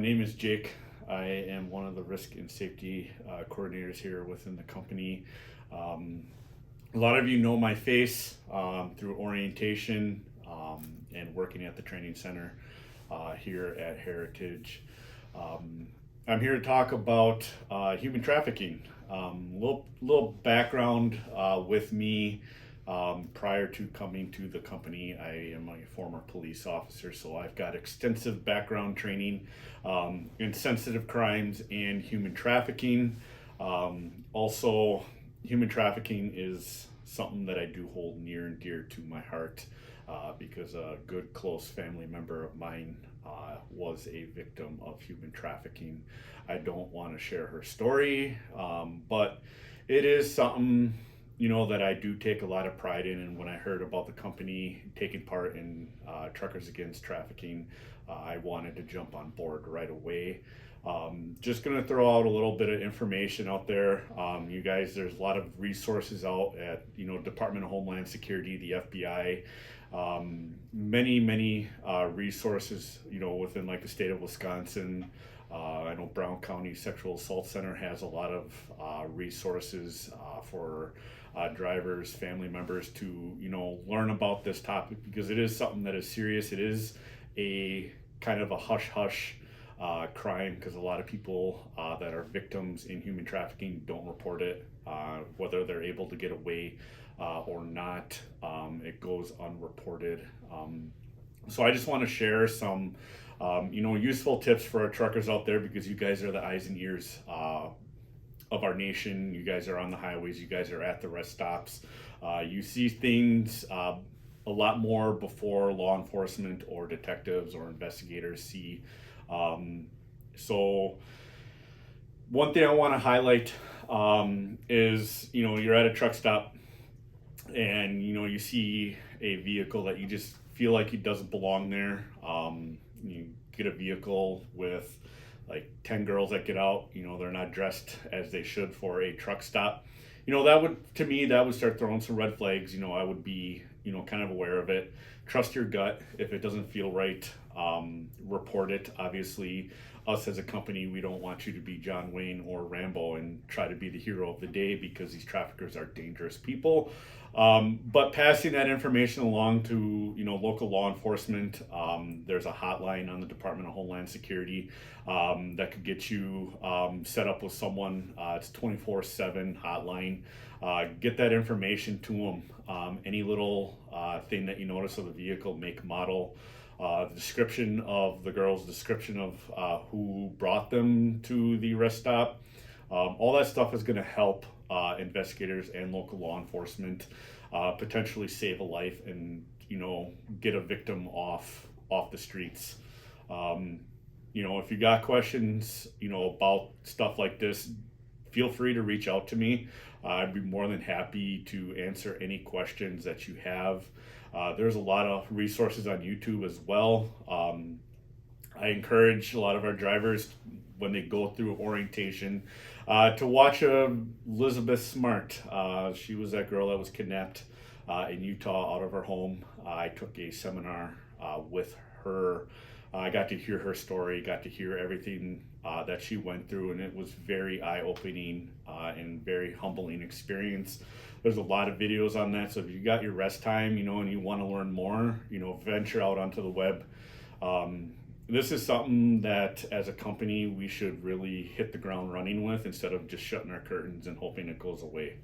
name is Jake. I am one of the risk and safety coordinators here within the company. Um, a lot of you know my face through orientation and working at the training center here at Heritage. Um, I'm here to talk about human trafficking. Little background with me. Prior to coming to the company, I am a former police officer, so I've got extensive background training in sensitive crimes and human trafficking. Also, human trafficking is something that I do hold near and dear to my heart because a good close family member of mine was a victim of human trafficking. I don't want to share her story, but it is something that I do take a lot of pride in. And when I heard about the company taking part in Truckers Against Trafficking, I wanted to jump on board right away. Just going to throw out a little bit of information out there. You guys, there's a lot of resources out at, Department of Homeland Security, the FBI, many resources, within like the state of Wisconsin. I know Brown County Sexual Assault Center has a lot of resources for drivers, family members to, learn about this topic because it is something that is serious. It is a kind of a hush-hush crime because a lot of people that are victims in human trafficking don't report it, whether they're able to get away or not. It goes unreported. So I just want to share some useful tips for our truckers out there because you guys are the eyes and ears of our nation. You guys are on the highways. You guys are at the rest stops. You see things a lot more before law enforcement or detectives or investigators see. So one thing I want to highlight is, you're at a truck stop and, you see a vehicle that you just feel like it doesn't belong there. You get a vehicle with like 10 girls that get out, they're not dressed as they should for a truck stop. That would start throwing some red flags. I would be, kind of aware of it. Trust your gut. If it doesn't feel right, report it. Obviously, us as a company, we don't want you to be John Wayne or Rambo and try to be the hero of the day because these traffickers are dangerous people. But passing that information along to, local law enforcement, there's a hotline on the Department of Homeland Security that could get you set up with someone. It's 24/7 hotline. Get that information to them. Any little thing that you notice of the vehicle, make, model, the description of the girls, description of who brought them to the rest stop. All that stuff is going to help investigators and local law enforcement potentially save a life and get a victim off the streets. If you got questions about stuff like this, feel free to reach out to me. I'd be more than happy to answer any questions that you have. There's a lot of resources on YouTube as well. I encourage a lot of our drivers when they go through orientation to watch Elizabeth Smart. She was that girl that was kidnapped in Utah out of her home. I took a seminar with her. I got to hear her story, got to hear everything that she went through, and it was very eye-opening and very humbling experience. There's a lot of videos on that, so if you got your rest time, and you want to learn more, venture out onto the web. This is something that, as a company, we should really hit the ground running with instead of just shutting our curtains and hoping it goes away.